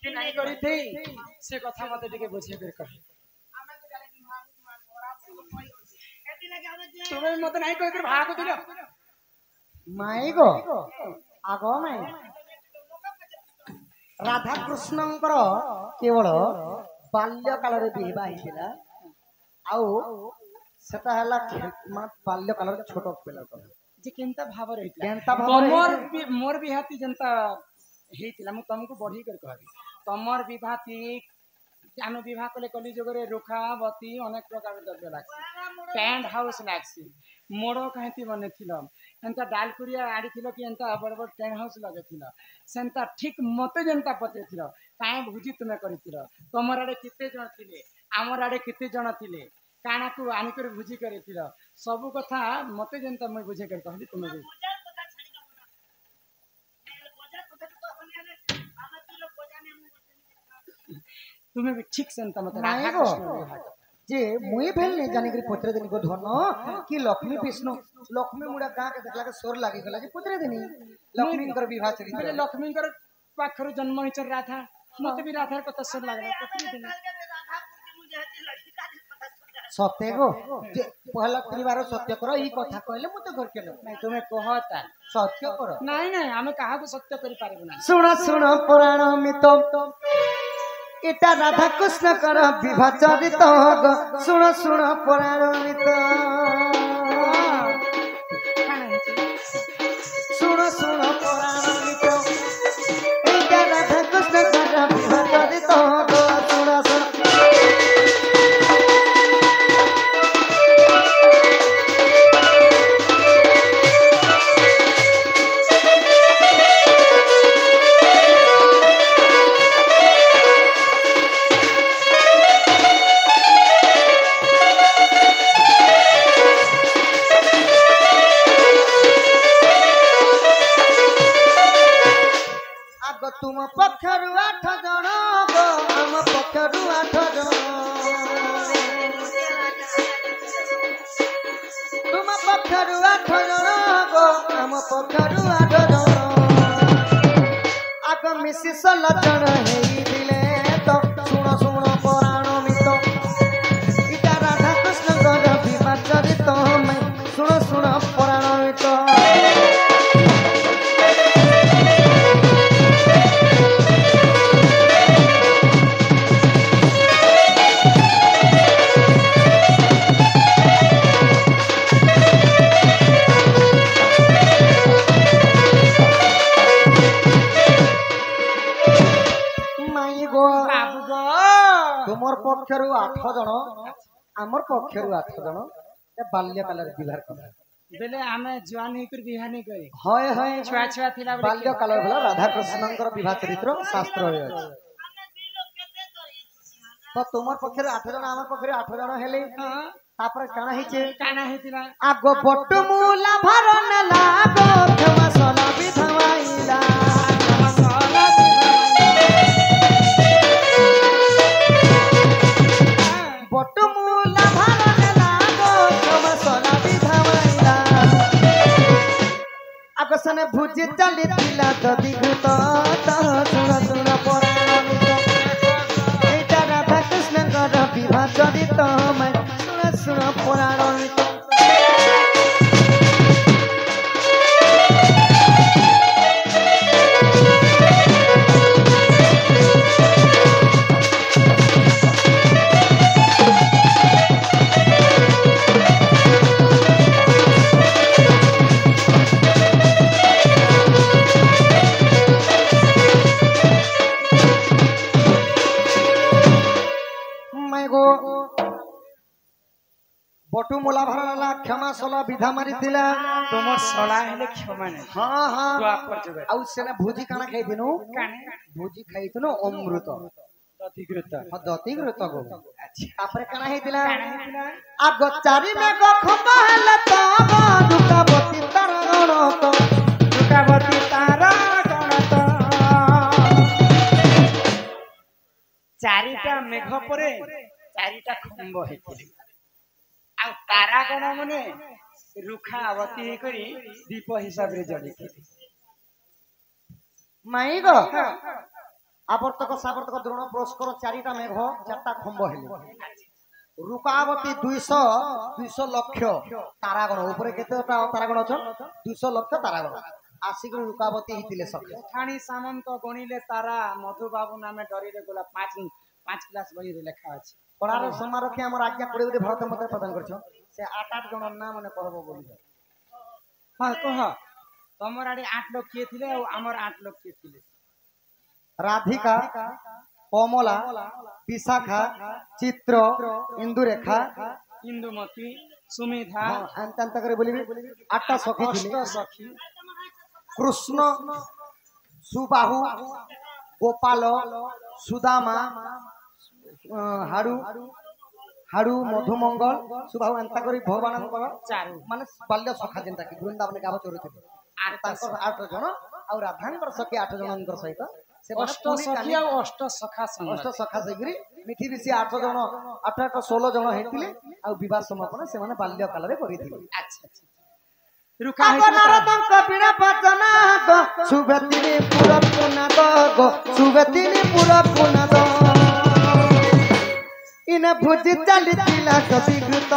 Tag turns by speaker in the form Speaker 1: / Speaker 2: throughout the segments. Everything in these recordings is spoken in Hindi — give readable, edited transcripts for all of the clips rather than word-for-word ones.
Speaker 1: कि नहीं करी थी से कथा मते टिके बुझे बेर कर तुम्हें मते नहीं कहि कर भाग दिलो
Speaker 2: माई गो आगो माई राधा कृष्णंकर केवल बाल्य काल रे बिहा हिला आउ सेटा हला बाल्य काल रे छोट पिला
Speaker 1: जे केनता भाव रहितला
Speaker 2: केनता भाव
Speaker 1: तमर मोर बिहाती जनता हेतिला मु तुमको बढ़ी कर कहबी तमर विभाती जानु विवाह कले कली जगरे रुखावती अनेक प्रकार द्रव्य लागसी टेंट हाउस लागसी मोड़ो कहती बने थिलो एंता डालकुरिया आड़ी थिलो कि एंता बड़ बड़ टेंट हाउस लगे थिलो सेंता ठीक मते जनता पते थिलो काहे भुजी तुमे करिथिलो तमर आड़े किते जण थिले हमर आड़े किते जण थिले काना को आनी कर भुजी करिथिलो सब कथा मते जनता मैं बुझे कर कहली तुमे तुम्हें भी ठीक सेंता मत
Speaker 2: नहीं गो जे मुई भेल ने जाने के पुत्र दिन को धन कि लक्ष्मी विष्णु लक्ष्मी मुड़ा गां के देखला के सोर लागी गला जे पुत्र दिन लक्ष्मी कर विवाह चली
Speaker 1: अरे लक्ष्मी कर पाखर जन्म ही चल रहा था मते भी राधा कत सोर लागला पुत्र दिन
Speaker 2: सत्य गो जे पहला परिवार सत्य करो ई कथा कहले मते घर के
Speaker 1: नहीं तुम्हें कहता
Speaker 2: सत्य करो
Speaker 1: नहीं नहीं हमें कहा को सत्य करि पारेबो ना
Speaker 2: सुनो सुनो पुराण मित इटा राधा कृष्ण कर विवाह चरित सुनो सुनो पुराण मित सुनो सुनो पुराण मित इटा राधा कृष्ण कर विवाह चरित सुनो सुनो तुम पक्षरु 8 जन गो हम पक्षरु 8 जन तुम पक्षरु 8 जन गो हम पक्षरु 8 जन आग मिसी 16 जन हेई दिले तो सुनो सुनो पुराण मित इटा राधा कृष्ण गद विवाह चरित मैं सुनो सुनो पुराण मित तुमर पक्षरु 8 जन आमर पक्षरु 8 जन ए बाल्य काल रे विवाह करा
Speaker 1: बेले आमे जवान ही कर बिहा नहीं करी
Speaker 2: होय होय
Speaker 1: छुआ छुआ थिला
Speaker 2: बाल्य काल भला राधा कृष्णंकर विवाह चरित्र शास्त्र होय तो तुमर पक्षरु 8 जन आमर पक्षरु 8 जन हेले तापर काना हेतिला आगो बट्टु मूला भरन लागो क्षमा सला विधवाइला बट्टु मूला भरन लागो क्षमा सला विधवाइला आगो सने भुजी चली दिला ददी घुत सुन सुन पुराण एटा राधा कृष्ण कर विवाह चरित मैं सुन सुन पुराण बटू मोला भरला क्षमा सला विधा मारी थिला
Speaker 1: तुमर सला हेले क्षमा नहीं
Speaker 2: हां हां
Speaker 1: द्वाप पर जगह
Speaker 2: आ उसने भोजी काना खाई दिनु भोजी खाई दिनु अमृत
Speaker 1: दतिकृत
Speaker 2: दतिकृत गो अच्छा आपरे काना हे दिला आ गचारी में गो खपा हला तो दुकावती तारा गण तो दुकावती तारा गण तो
Speaker 1: चारिटा मेघ परे चारिटा खंभ हेतिले आ तारा गण मने रुखावती करी दीप हिसाब रे जड़ी
Speaker 2: माई गो आवर्तक सावर्तक द्रोण पुरस्कार चारिटा मेघ चारटा खंब हेले रुकावती 200 लक्ष तारागण ऊपर केतेटा तारागण अछन 200 लक्ष तारागण आसिक रुकावती हितिले सके
Speaker 1: ठाणी सामंत गणिले तारा मधु बाबू नामे डरिले गोला 5 क्लास बही रे लिखा अछि
Speaker 2: कलार समारोह हमर आज्ञा कोड़ी कोड़ी भारत मत प्रदान करछो से 8 जण नाम माने कहबो बोली
Speaker 1: हां कह तमर आडी 8 लोग के थिले और हमर 8 लोग के थिले
Speaker 2: राधिका कोमला विशाखा चित्र इंदुरेखा
Speaker 1: इंदुमती सुमिधा
Speaker 2: अंत अंत करे बोलिबे 8टा सखी थिले
Speaker 1: सखी
Speaker 2: कृष्ण सुबाहु गोपाल सुदामा हाडू हाडू मधुमंगल सुबाहु अंत करी भगवान
Speaker 1: चारु
Speaker 2: माने बाल्य सखा जेंता कि वृंदावन गाव चोरुथिले 8 जण और राधांकर सखी 8 जनंकर सहित से
Speaker 1: अष्ट सखी और अष्ट सखा संग
Speaker 2: अष्ट सखा सहित मिठी ऋषि 8 जण 8 16 जण हेतिले और विवाह समापन से माने बाल्य काल रे करिथिले
Speaker 1: अच्छा रुका
Speaker 2: नारदंक बिना पचना गो सुबेतिनी पुरा पुनाद गो सुबेतिनी पुरा पुनाद इन भुज चलितिला कति कृत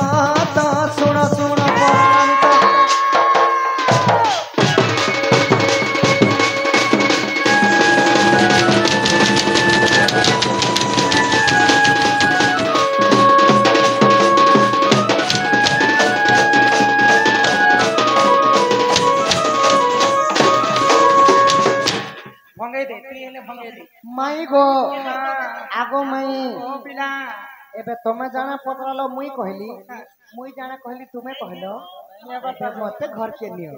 Speaker 2: त सुण सुण परांत
Speaker 1: माई गो
Speaker 2: आगो माई
Speaker 1: ओ पिला
Speaker 2: एबे तमे जाना पतरालो मुई कहली मुई जाना कहली तुमे कहलो एबे मते घर के नियो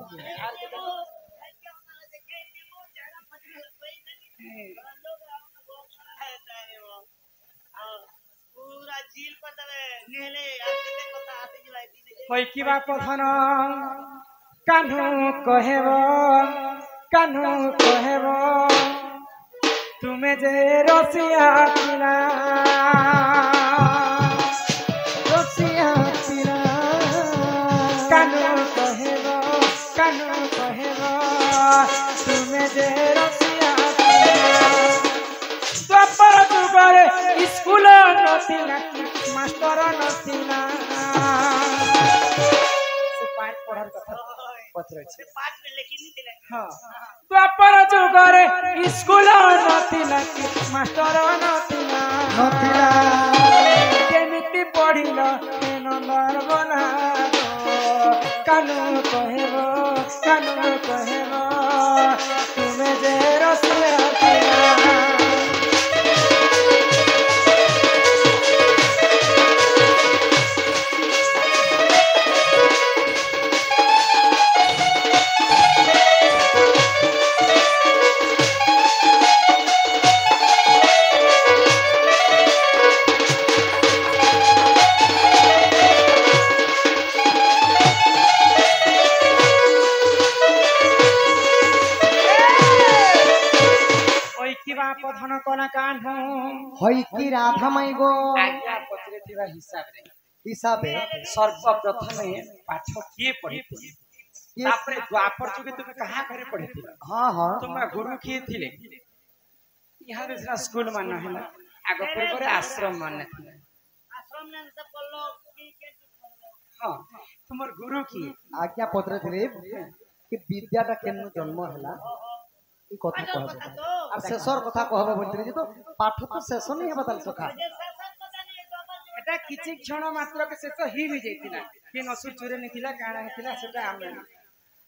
Speaker 3: पूरा झील पर दबे नेले आते कथा आते जिलाई
Speaker 1: होई की बा पथन कान्हू कहेबो तुमे जे रसिया पिला कान्हू कहेबो तुमे जे रसिया पिला द्वापर जुगरे स्कूल नथिला मास्टर नथिला से पाठ पढ़ार कथा पत्र छै
Speaker 3: पाठ में लिखी नहीं दिले
Speaker 1: हां द्वापर जुगरे स्कूल नथिला मास्टर नथिला केमिति पढ़िल ए नंबर बना कानू कहेबो तुमे जे रसिया पिला पधन कला कान्हू
Speaker 2: होई की राधा माई गो
Speaker 1: आज्ञा पत्रे थिबा हिसाबे सर्वप्रथम पाठ किए पढ़िथिले तापरे द्वापर जुगे तुम कहां करे पढ़िथिले
Speaker 2: हां हां
Speaker 1: तुम गुरु किए थिले यहाँ देशरा स्कूल मान हैला आगो पूर्व आश्रम मान थिले
Speaker 3: आश्रम ने सब पल्लो की के
Speaker 1: हां तुमर गुरु की
Speaker 2: आज्ञा पत्र थिले कि विद्याटा केन जन्म हैला ई कथा कहबो और शेषर कथा कहबो बोलतरी जी तो पाठ तो शेष नहीं हेबा ताल सखा
Speaker 1: एटा किछि क्षण मात्र के शेष ही भी जैतिला कि नसुर चुरे निथिला काणा हिथिला सेटा आमे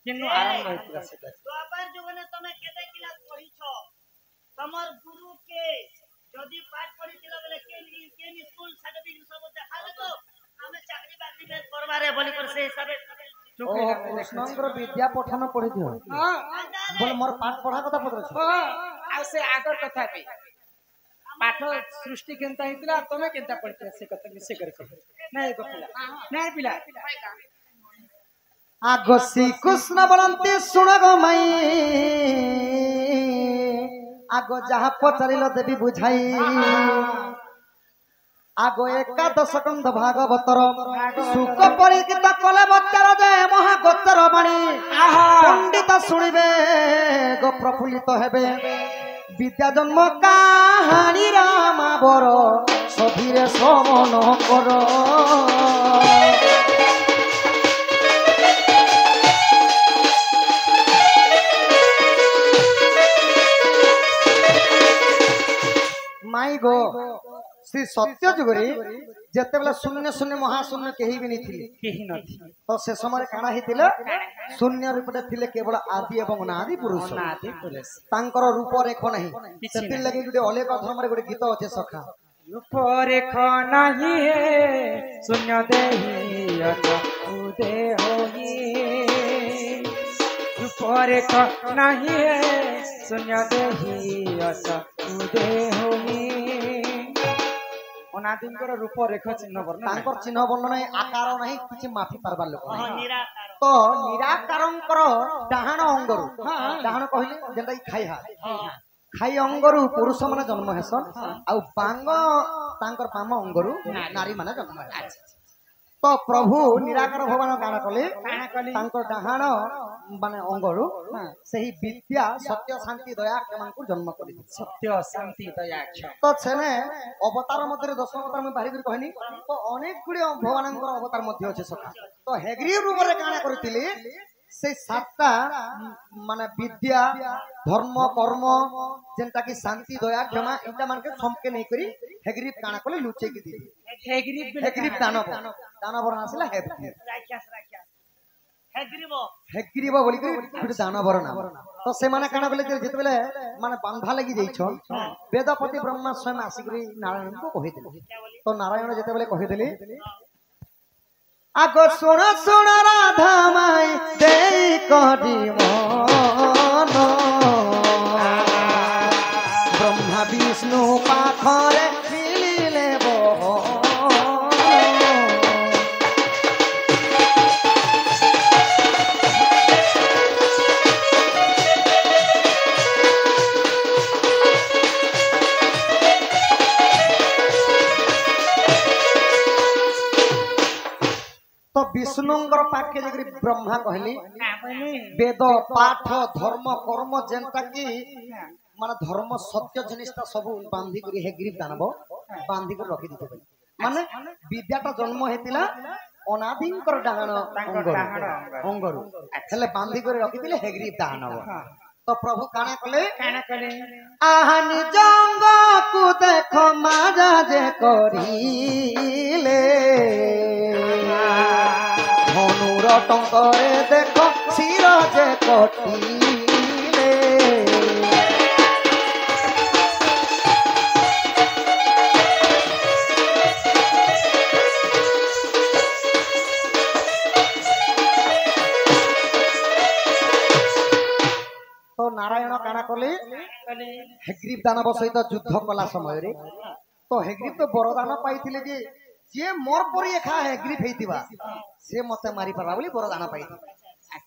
Speaker 1: किनु आरंभ होइतिला सेटा
Speaker 3: द्वापर जुगने तमे केते किला कहि छ तमर गुरु के जदी पाठ पढ़ी दिला बेले के स्कूल सर्टिफिकेट सब देखाले तो हमें चाकरी बाकरी में करबारे बोली कर से हिसाबे
Speaker 2: ओ कृष्णंकर विद्या पठन पढ़ी दियो
Speaker 1: हां
Speaker 2: बोल मोर पाठ पढ़ा कथा पत्र छ
Speaker 1: हां आ से आगर कथा पे पाठ सृष्टि केनता हितला तमे केनता पढ़ते से कथा से कर नहीं को पिला नहीं पिला
Speaker 2: आगो श्री कृष्ण बोलंती सुन गो मई आगो जहा पचरिल देवी बुझाई आगो एकादश कंध भागवतर सुख परिचित कले बच्चार जय महागोचर बाणी पंडित शुणिबे गो प्रफुल्लित हेबे বিদ্যা জন্ম কাহানি রামা বর সভিরে সমন কর माई गो श्री सत्य जुगरी जेतेबेले शून्य शून्य महाशून्य केही भी नहीं तो से समय काना हितिले शून्य रूपे थिले केवल आदि एवं अनादि पुरुष तांकर रूप रेख नहीं सेति लगे गुटे अलेख धर्म रे गुटे गीत अछि सखा
Speaker 1: रूप रेख नाही है शून्य देहि अत उदे होई रूप रेख नाही है शून्य देहि अत उदे होई अनादिंकर रूप रेख चिन्ह वर्ण
Speaker 2: तांकर चिन्ह वर्ण नहीं आकार नहीं किछि माफी पारबार लोक
Speaker 3: निराकार
Speaker 2: तो निराकारंकर डाहाण अंगरु डाहाण कहिले जेंटा खाइहा खाई अंगरु पुरुष माने जन्म हेसन आ बांग तांकर पाम अंगरु नारी माने जन्म हेसन तो प्रभु निराकार भगवान गाना कले तांकर डाहाण माने अंगरु सही विद्या सत्य शांति दया केमानकु जन्म करि
Speaker 1: सत्य शांति दया
Speaker 2: तो छने अवतार मध्य 10 अवतार में बारी कर कहनी तो अनेक गुडी भगवानंकर अवतार मध्य अछि सखा तो हेग्री रूप रे गाना करथिले से सातटा माने विद्या धर्म कर्म जेंटा की शांति दया क्षमा एटा मान के समके नहीं करी हेग्री गाना कले लुचे की दी हेग्री दानव दानव आसिला हेग्री हेग्रीब बोली गुडी दानवर नाम तो से माने काना बोले जेते बेले माने बांधा लगी जाइछो वेदपति ब्रह्मा स्वयं आसिकरी नारायण को कहि दिले तो नारायण जेते बेले कहि दिले आगो सुन सुन राधा माई देई करी मन ब्रह्मा विष्णु पाखरे मिलिले तो विष्णुंगर पाखे जगरी ब्रह्मा कहली वेद पाठ धर्म कर्म जेंटा की माने धर्म सत्य जिनिसटा सब बांधी करी हेग्री दानव बांधी कर रखी दिते माने विद्याटा जन्म हेतिला अनादिंकर डाहाण अंगरु हेले बांधी कर रखी दिले हेग्री दानव तो प्रभु काना कले आहानि जंग को देखो माजा जे करिले धनुर टंकरे देखो शिर जे कटिले तो नारायण काना कले हेग्रीव दानव सहित युद्ध कला समय रे तो हेग्रीव तो वरदान पाइथिले जे मोर परी एखा हेग्रीव हेतिबा से मते मारी पारा बोली वरदान पाइथिले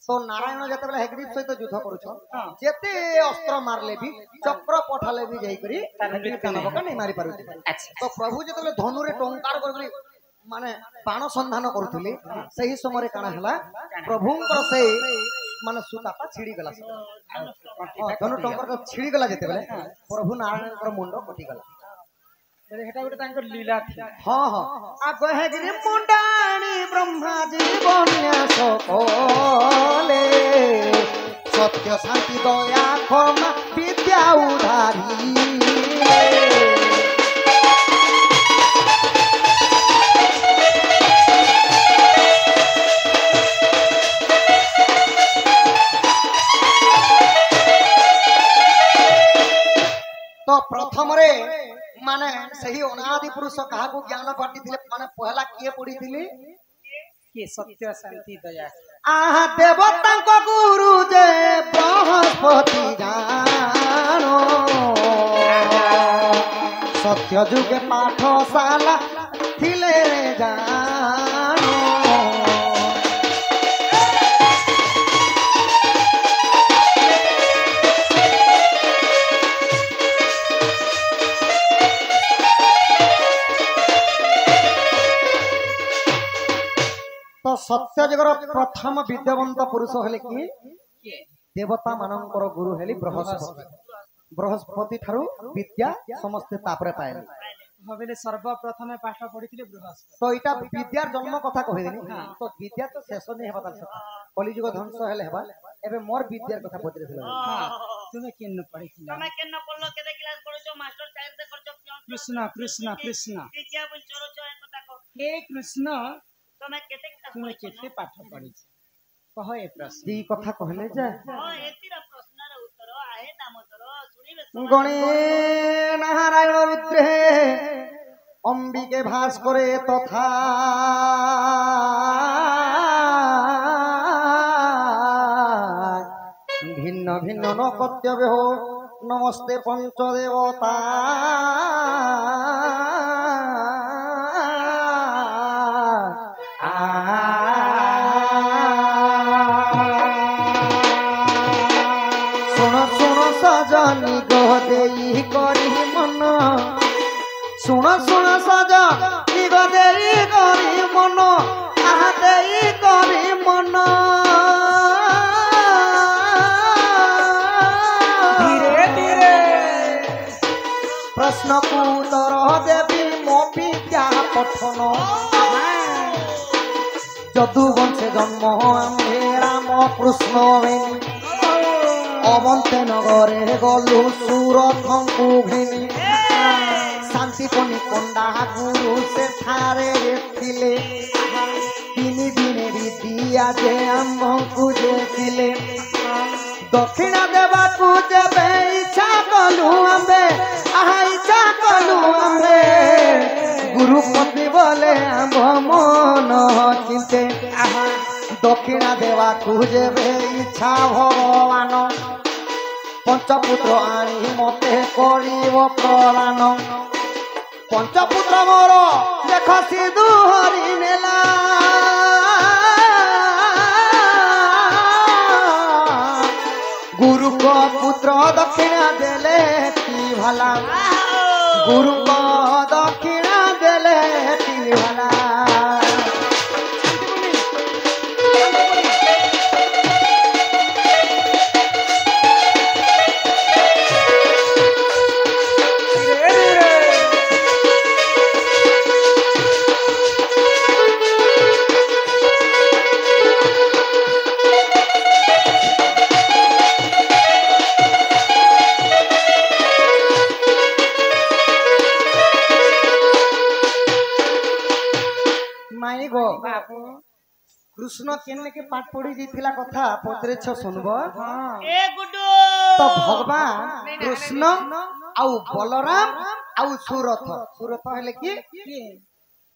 Speaker 2: तो नारायण जते बेले हेग्रीव सहित युद्ध करूछ जेते अस्त्र मारले भी चक्र पठाले भी जाई करी हेग्रीव दानव का नहीं मारी पारु तो प्रभु जते बेले धनुरे टंकार करबली माने बाण संधान करूथले सही समय काना हला प्रभुंकर से माने सुताटा छिड़ी गला धनु टंकर छिड़ी गला जेते बेले प्रभु नारायणकर मुंड कटि गला
Speaker 1: हेटा गोटे तांकर लीला थी
Speaker 2: हां हां आ गहेगिरी मुंडाणी ब्रह्मा जी बन्यास कोले सत्य शांति दया क्षमा विद्या उधारी तो प्रथम रे माने सही अनादि पुरुष कहा को ज्ञान बांटी थिले माने पहला किए पड़ी थिले
Speaker 1: के सत्य शांति दया
Speaker 2: आहा देवता को गुरु जे बृहस्पति जानो सत्य जुगे पाठशाला थिले जानो तो सत्य जगर प्रथम विद्यावंत पुरुष हेले कि देवता मानकर गुरु हेली बृहस्पति बृहस्पति ठारू विद्या समस्ते तापरे पाइले
Speaker 1: भाविले सर्वप्रथमे पाठ पढ़िथिले बृहस्पति
Speaker 2: तो इटा विद्यार जन्म कथा कहिदेनी तो विद्या तो शेष नहीं हेबा तार कलिजुग ध्वंस हेले हेबा एबे मोर विद्यार कथा पचरे थिला
Speaker 1: तुमे केन पढ़िथिला
Speaker 3: तमे केन पढ़लो केते क्लास पढ़छो मास्टर चाइर से करछो
Speaker 1: कृष्ण कृष्ण कृष्ण
Speaker 3: विद्या बोल चोरो चो ए कथा को
Speaker 1: हे कृष्ण
Speaker 3: तमे केते क्लास
Speaker 1: तुमे
Speaker 3: पढ़छो
Speaker 1: केते पाठ पढ़िछ कह ए प्रश्न
Speaker 2: जी कथा कहले जे
Speaker 3: एतिरा प्रश्नर उत्तर आहे दामोदर सुनिबे
Speaker 2: गणे नारायण रुद्रे अंबिके भास्करे तथा भिन्न भिन्न न कर्तव्य हो नमस्ते पंचदेवता सुन सुन सजनी गदेई करी मन सुन सुन सजनी गदेई करी मन आहा देई करी मन
Speaker 1: धीरे धीरे
Speaker 2: प्रश्न को उत्तर देवी मो विद्या पठन যদুবংশে জন্ম আম্ভে রাম কৃষ্ণ অবন্তে নগরে গলু সুরথঙ্কু ঘেনি শান্তিপনি কন্ডা গুরু সেঠারে ଥିଲେ তিনি দিনে বিদ্যা যে আম্ভଙ୍କୁ যেଥିଲେ দক্ষিণা দেবাকু যেবে ইচ্ছা কলু আম্বে আহা ইচ্ছা কলু আম্বে গুরুপতি বলে আম্ভ মন চিন্তে দক্ষিণা দেবাকু যেবে ইচ্ছা ভগবান পঞ্চপুত্র আনি মতে করিব প্রদান পঞ্চপুত্র মোর দেখ সিধু হরি নেলা गुरु को पुत्र दक्षिणा देले की भला गुरु को दक्षिणा देले की भला कृष्ण केने के पाठ पढ़ी जीथिला कथा पचरे छ सुनबो
Speaker 3: ए गुड्डू
Speaker 2: तो भगवान कृष्ण आउ बलराम आउ सुरथ सुरथ हेले की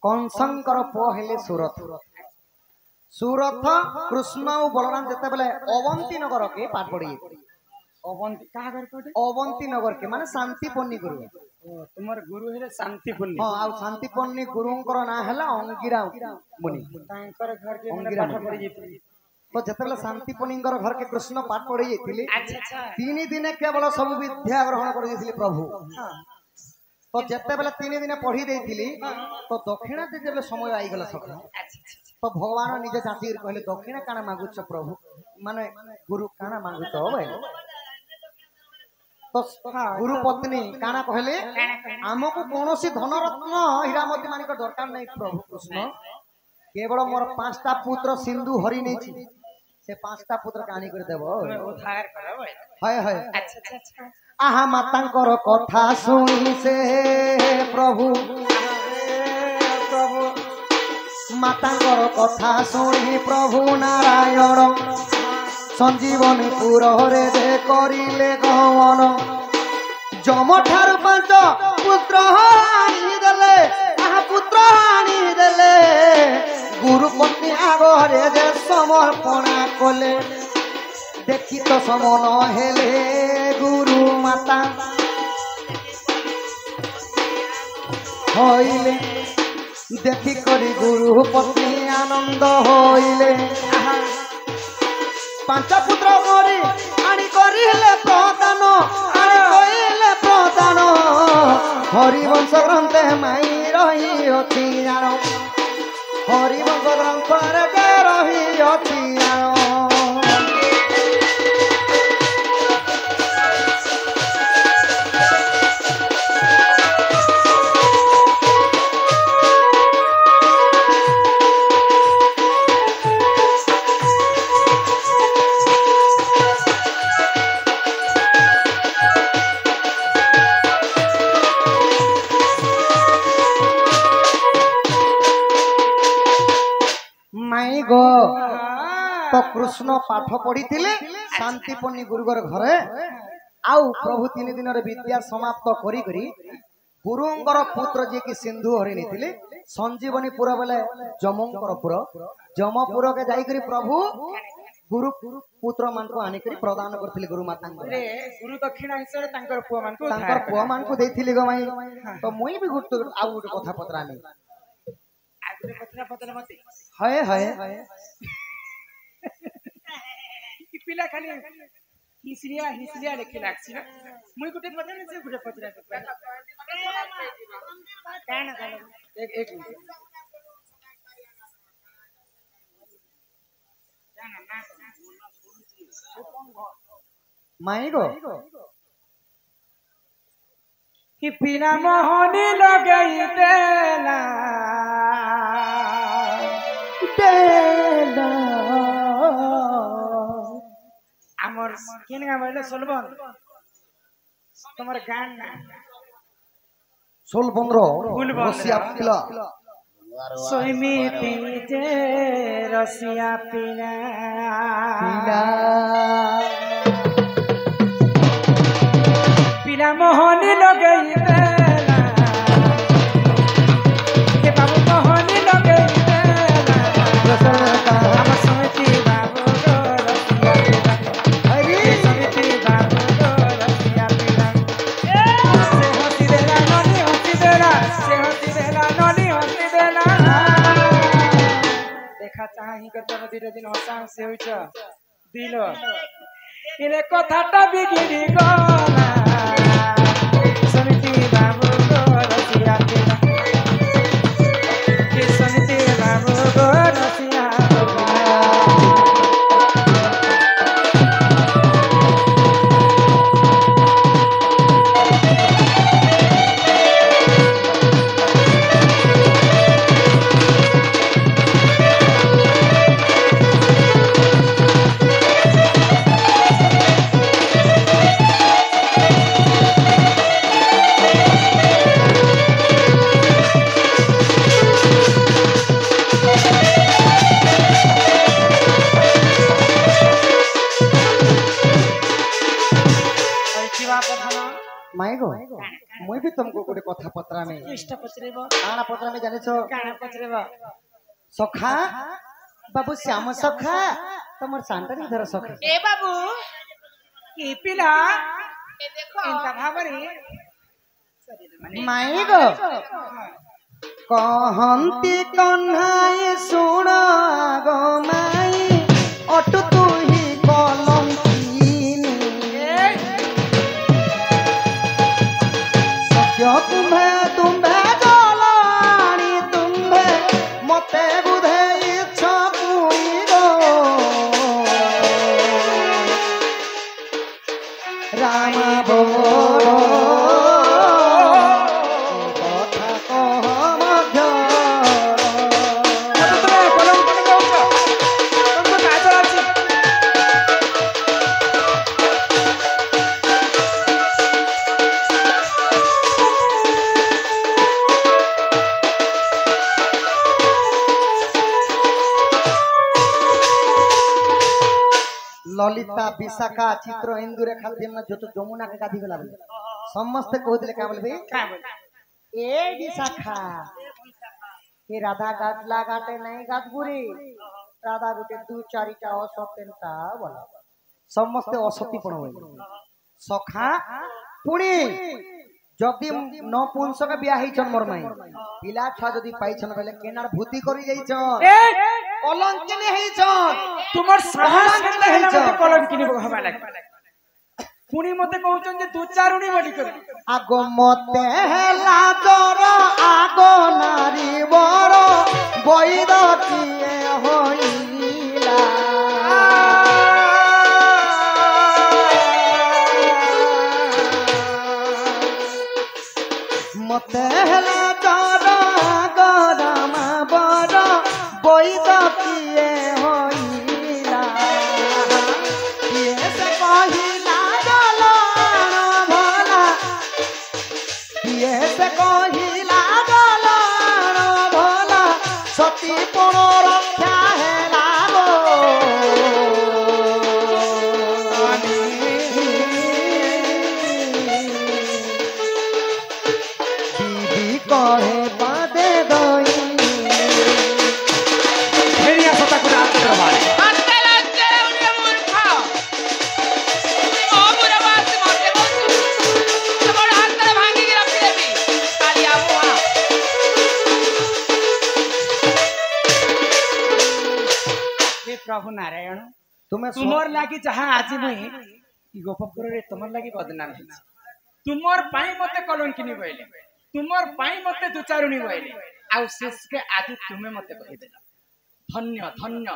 Speaker 2: कंसंकर पो हेले सुरथ सुरथ कृष्ण आउ बलराम जते बेले अवंती नगर के पाठ पढ़ी
Speaker 1: अवंती कहा घर कोटे
Speaker 2: अवंती नगर के माने शांतिपन्नी गुरु
Speaker 1: तुमर गुरु हेले शांतिपन्नी
Speaker 2: हां आउ शांतिपन्नी गुरुंकर ना हला अंगिरा मुनि
Speaker 1: तांकर घर के मने पाठ पढ़ी जेती
Speaker 2: तो जते शांतिपन्नीकर घर के कृष्ण पाठ पढ़ी जेतिले
Speaker 1: अच्छा
Speaker 2: तीन दिन केवल सब विद्या ग्रहण कर जेतिले प्रभु तो जते बेले तीन दिन पढ़ी देतिली तो दक्षिणा दे जेबे समय आई गेला सखा तो भगवान निजे जाति कहले दक्षिणा काना मागुछ प्रभु माने गुरु काना मागुछ भाई तो गुरु पत्नी काना कहले हमको कोनोसी धन रत्न हीरा मोती मानिक दरकार नहीं प्रभु कृष्ण केवल मोर पांचटा पुत्र सिंधु हरि नहीं छी से पांचटा पुत्र कानी कर देबो
Speaker 1: उद्धार करो भाई
Speaker 2: हाय हाय
Speaker 1: अच्छा
Speaker 2: आहा मातांकर कथा सुनी से प्रभु प्रभु मातांकर कथा सुनी प्रभु नारायण संजीवनी पुर रे दे करिले गमन जम ठार पांच पुत्र आनी देले आहा पुत्र आनी देले गुरु पत्नी आगरे जे समर्पणा कले देखी तो समन हेले गुरु माता होइले देखी करी गुरु पत्नी आनंद होइले पांच पुत्र मोरी आनी करिले प्रदान आनी कइले प्रदान हरिवंश ग्रंथे माई रही अछि जानो हरिवंश ग्रंथ रे रही अछि जानो तो कृष्ण पाठ पढ़ी शांतिपनी गुरुगर घरे आउ प्रभु 3 दिन विद्या समाप्त करी करी गुरुंगर पुत्र जी की सिंधु हरिणी थिले संजीवनी पुर बेले जमंकर पुर जमपुर के जाइकरी प्रभु गुरु पुत्र मान को आनी करी प्रदान करथिले गुरु माता
Speaker 1: गुरु दक्षिणा हिसाब से तांकर पुआ मान
Speaker 2: को देथिले गो माई तो मुई भी गुट आउ गुट कथा पत्रा नहीं
Speaker 1: आगुरे पत्रा मते
Speaker 2: हय हय
Speaker 1: कि पिला खाली हिसलिया लेखे लागछि ना मुई गुटे पत्रा ने से गुटे पत्रा कान गालो एक मिनिट
Speaker 2: माई गो
Speaker 1: कि पिना मोहनी लगई देला आमर केन गाबले सोलबन तमर गान ना
Speaker 2: सोलबन रसिया पिला
Speaker 1: सोइमिति जे रसिया पिला पिला मोहनी लगई देला के बाबू मोहनी लगई देला हम सोइति बाबू रो रसिया पिला
Speaker 2: अरे
Speaker 1: सोइति बाबू रो रसिया पिला से हसी देला ननी हसी देला से हसी देला ननी हसी देला देखा चाहि कर तब धीरे दिन हसा से होइछ दिल इले कथाटा बिगिरी गला समिति बाबू गो रसिया पिला कि समिति बाबू गो रसिया
Speaker 2: माई गो मुई भी तुमको गोटे कथा पत्रा में
Speaker 1: इष्ट पचरेबो
Speaker 2: काना पत्रा में जाने छो
Speaker 1: काना पचरेबो
Speaker 2: सखा बाबू श्याम सखा तमर सांतनी धर सखा
Speaker 1: ए बाबू की पिला ए देखो इंता भाबरी
Speaker 2: माई गो कहंती कन्हाई सुण गो माई अटु तू ही कलंकिनी सत्य तुम्भे जलानी तुम्भे मते बुधे इच्छा पुई गो राम बोलो ललिता विशाखा चित्र इंदु रेखा देना जो तो जमुना के गाधी गला समस्त कहते क्या बोलबे ए विशाखा ये राधा गाटला गाटे नहीं गाटपुरी राधा गुटे दु चारिटा असत्यता बोला समस्त असती पण होई सखा पुणी जदि न पुंसक बिया हिचन मोर माई पिला छुआ जदि पाइछन बेले केनार भूति करी जाइछन कलंकिनी हिचन
Speaker 1: तुमर साहस केते हेला मते कलंकिनी हवा लाग पुणी मते कहउछन जे दु चारुणी बडी कर
Speaker 2: आगो मते हेला जर आगो नारी बर बैद किए होइला मते हेला जर गरमा बर बैद किए होइला किए से कहिला जलाण भला किए से कहिला जलाण भला सती पुण रक्षा हेला गो कहे बादे दई
Speaker 1: फेरिया सता को रात करवाले
Speaker 4: आते लज्जे रे उन्हें मूर्ख ओ बुरा बात मरते बस तमोड़ हाथ रे भांगी के रख देबी काली आबो
Speaker 1: हे प्रभु नारायण
Speaker 2: तुम्हें
Speaker 1: तुमर लागी जहाँ आज मुई ई गोपपुर रे तुमर लागी बदनाम है तुमर पाई मते कलंकिनी बइले तुमर पाई मते दुचारुणी बइले आ शेष के आज तुमे मते कहि देला धन्य धन्य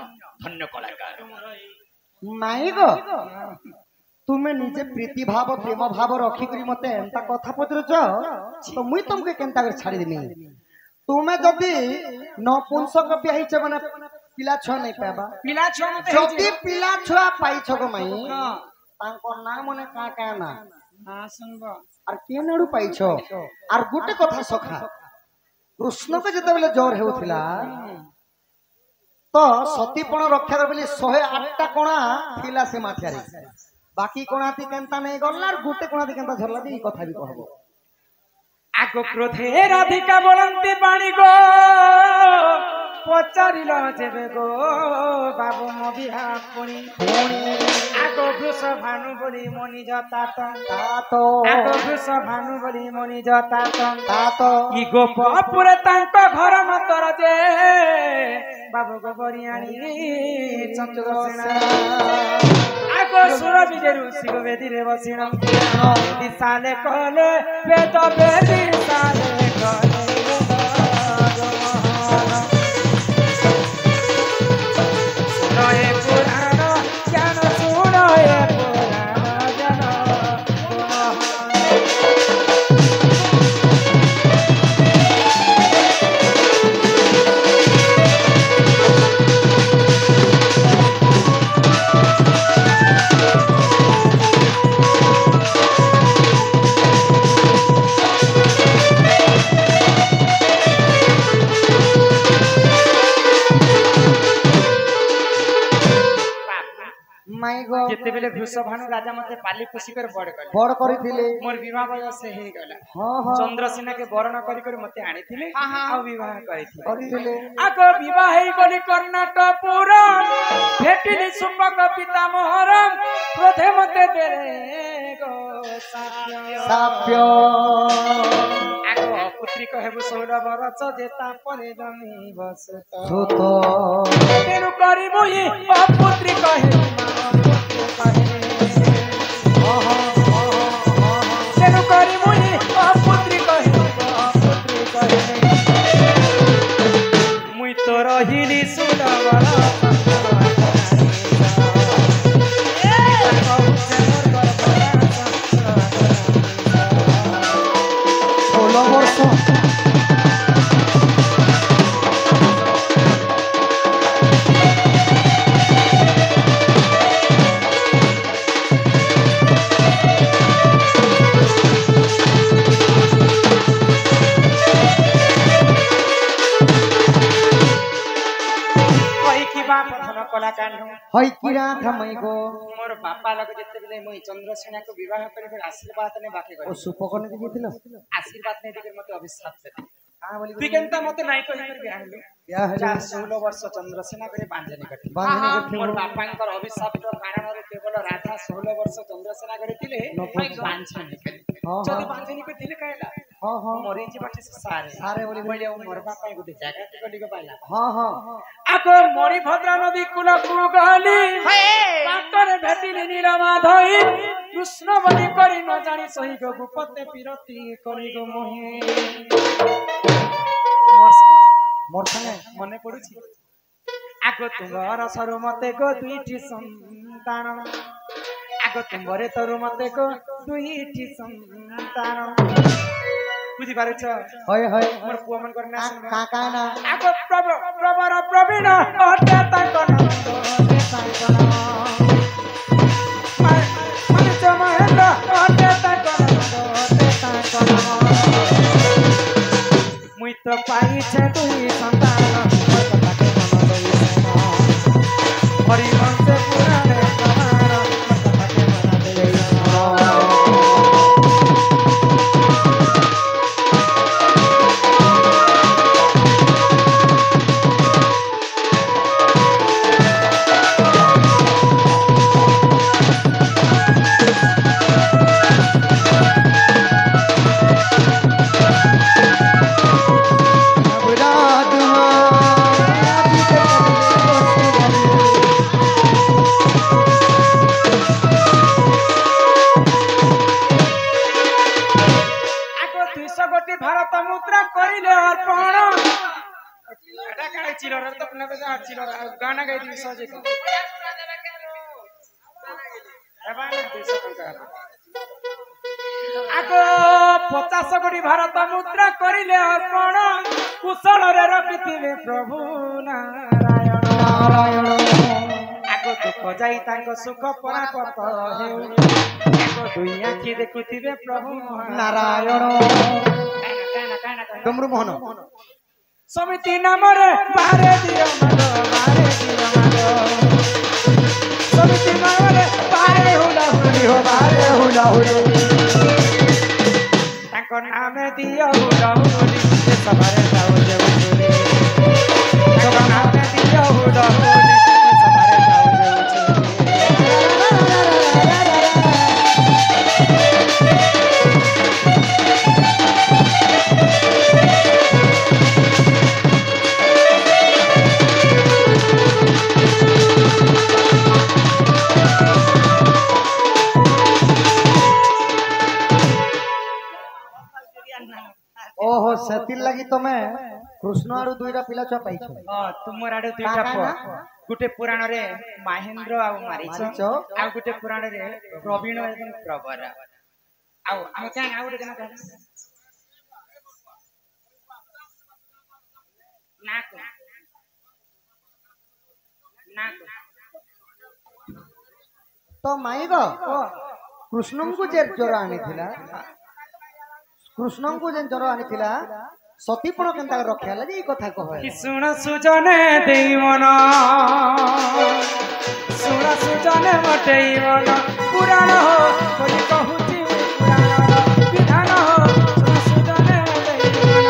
Speaker 1: धन्य कलाकार
Speaker 2: नाई गो तुम्हें निजे प्रीति भाव प्रेम भाव रखी करी मते एंता कथा पचरुच तो मुई तुमके केंता कर छाड़ी देनी तुम्हें जदी नपुंसक बियाही छ माने पिला छुआ नहीं पाबा
Speaker 1: पिला छुआ मते
Speaker 2: जदी पिला छुआ पाई छ गो माई तांको नाम मने का का ना
Speaker 1: हां सुनबो
Speaker 2: आर के नाडू पाई छ आर गुटे कथा सखा कृष्ण के जते बेले जोर हेउथिला तो सतीपण रक्षा कर बोली 108 टा कोणा थिला से माथियारे बाकी कोणा ती केंता नहीं गल्ला आर गुटे कोणा ती केंता झरला दी कथा भी कहबो
Speaker 1: आगो क्रोधे राधिका बोलंती बाणी गो पचारिल जेबे गो बाबू मो बिहा पुणी आगो वृष भानु बोली मनि जतात
Speaker 2: तातो
Speaker 1: आगो वृष भानु बोली मनि जतात
Speaker 2: तातो
Speaker 1: ई गोपपुर तांको घर मतर जे बाबू गो बरियाणी चंद्रसेना आगो सुर बिजेरु शिव वेदी रे बसिण दिसाले कहले वेद वेदी साले कहले सुनए पुराण ज्ञान सुनए पुराण जन
Speaker 2: माई गो
Speaker 1: जेते बेले वृषभानु राजा मते पाली खुशी कर बड़ कले
Speaker 2: बड़ करिथिले
Speaker 1: मोर विवाह बयस हे गला
Speaker 2: हां हां
Speaker 1: चंद्रसेना के वर्ण करी कर मते आनिथिले आ विवाह करिथिले
Speaker 2: करिथिले
Speaker 1: आगो विवाह हे गली कर्णाटपुर भेटिली सुपक पिता मोहरम क्रोधे मते देरे गो
Speaker 2: साप्यो
Speaker 1: आगो पुत्री कहेबु 16 बरस जेता परे जमी बसत
Speaker 2: सुतो
Speaker 1: तेनु करी मुई पुत्री कहे तेनु करी मुई पुत्री कहे मुई तो रहिली सुलवरा कलाकार
Speaker 2: हई किरा थमई गो
Speaker 1: मोर बापा लग जेते बेले मुई चंद्रसेना को विवाह करी फिर आशीर्वाद ने बाकी
Speaker 2: ओ
Speaker 1: कर
Speaker 2: सुपकन के दिथिलो
Speaker 1: आशीर्वाद ने देकर मते अभिशाप देते
Speaker 2: का बोली
Speaker 1: बिकेंता मते नाही कहि कर बियाह हलो
Speaker 2: या है
Speaker 1: 16 वर्ष चंद्रसेना करे बांधनी कटी
Speaker 2: बांधनी कटी
Speaker 1: मोर बापांकर अभिशाप रो कारण रे केवल राधा 16 वर्ष चंद्रसेना करे थिले बांधनी कटी
Speaker 2: हां
Speaker 1: जदी बांधनी को थिले कहला
Speaker 2: हां हां
Speaker 1: मरि जी बाटे से सारे
Speaker 2: सारे बोली
Speaker 1: बोले मोर बापा गोटे जागा के गली को पाइला
Speaker 2: हां हां
Speaker 1: आको मरि भद्रा नदी कुल कु गली पाटरे भेटिले नीलमाधई कृष्ण बलि करी न जानी सही गो गुपते पिरती करी गो मोहि
Speaker 2: मोर संगे
Speaker 1: मने पडुछि आको तुमर सरो मते को दुईटी संतान आको तुमरे तरो मते को दुईटी संतान बुझी पारुछ
Speaker 2: हय हय
Speaker 1: मोर पुआ मन करना
Speaker 2: का का ना
Speaker 1: आको प्रवर प्रवीण अटे ताको नंद ताको मन महेंद्र अटे ताको नंद ताको मुई तो पाई छे दुई संतान ताके मन दई हरि वंश पुराणे कमार ताके मन दई মুদ্রা করিলে অর্পণ এটা কাই চিলর তো নেবে যা চিলর গানা গাই দিবি সহজে এবার 200 টাকা আগো 50 কোটি ভারত মুদ্রা করিলে অর্পণ কুশଳରେ ରଖିଥିବେ ପ୍ରଭୁ ନାରାୟଣ ନାରାୟଣ ଆଗ ଦୁଃଖ ଯାଇ ତାଙ୍କ ସୁଖ ପରାପତ ହେଉ ଏକ ଦୁଇ ଆଖି ଦେଖୁଥିବେ ପ୍ରଭୁ
Speaker 2: ନାରାୟଣ ଡମରୁ ମୋହନ
Speaker 1: ସମିତି ନାମରେ ବାହାରେ ଦିଅ ମାଗ ସମିତି ନାମରେ ବାହାରେ ହୁଲା ହୁଲି ହୋ ବାହାରେ ହୁଲା ହୁଲି ତାଙ୍କ ନାମେ ଦିଅ ହୁଲା ହୁଲି ସବାରେ ଯାଉ ଯାଉଛୁରେ ତାଙ୍କ ନାମେ ଦିଅ ହୁଲା ହୁଲି ସବାରେ ଯାଉ
Speaker 2: ओहो सेतिर लगी तमे कृष्ण आरु दुईटा पिला छुआ पाइछ
Speaker 1: तुमर आडे दुईटा पुआ गुटे पुराण रे महेंद्र आ मारिछ आ गुटे पुराण रे प्रवीण एवं प्रवर आ हम क्या आ गुटे केना कहला नाक नाक
Speaker 2: तो माई गो कृष्ण को जे जोर आनी थिला कृष्ण को जे जोर आनी थिला सतीपण केनता रखिया लगे ई कथा कह
Speaker 1: सुन सुजने देवन सुन सुजने मटेई मन पुराण हो कोई कहूची पुराण विधान हो सुन सुजने देवन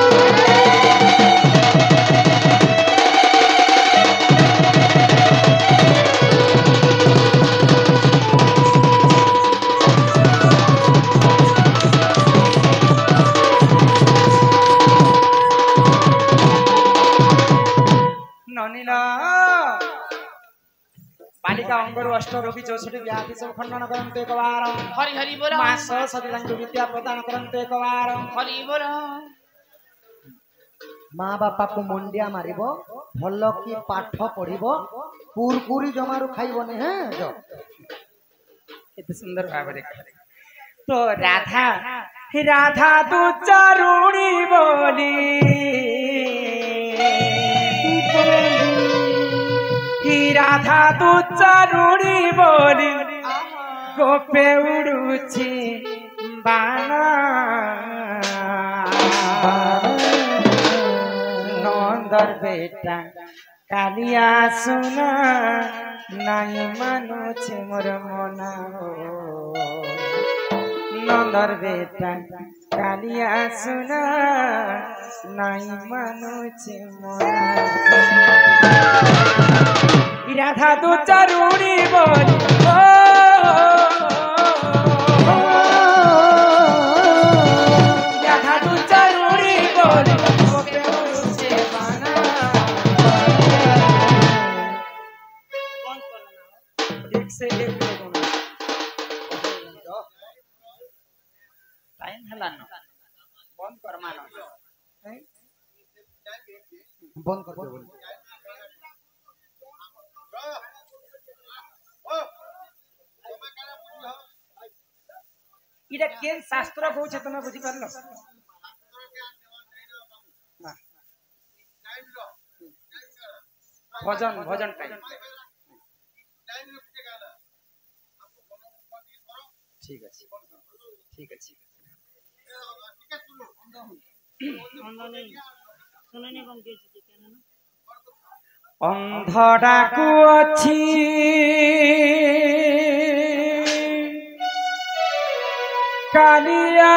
Speaker 1: बालिका अंगरु अष्ट रोगी 64 व्याधि सब खंडन करन्ते एक बार
Speaker 4: हरि हरि बोल
Speaker 1: मास सदिलांग विद्या प्रदान करन्ते एक बार
Speaker 4: हरि बोल
Speaker 2: माँ बापा को मुंडिया मारिबो भल की पाठ पढ़िबो कुरकुरी जमारू खाइबो ने हैं जो
Speaker 1: कितने सुंदर भाବରେ तो राधा राधा तू चारुणी बोली राधा तू चारुणी बोली गोपे उड़ुची बाना नंदर बेटा कालिया सुना नहीं मानुचे मोर मना नंदर बेटा कालिया सुना नहीं मानुचे मोरा राधा तू चारुणी बोली राधा तू चारुणी बोली एक से एक टाइम हला न बंद कर मानो
Speaker 2: बंद कर दे
Speaker 1: इटा केन शास्त्र कहूछ तुम बुझी पारलो भजन भजन टाइम ठीक আছে ठीक আছে अंध डाकू अच्छी कालिया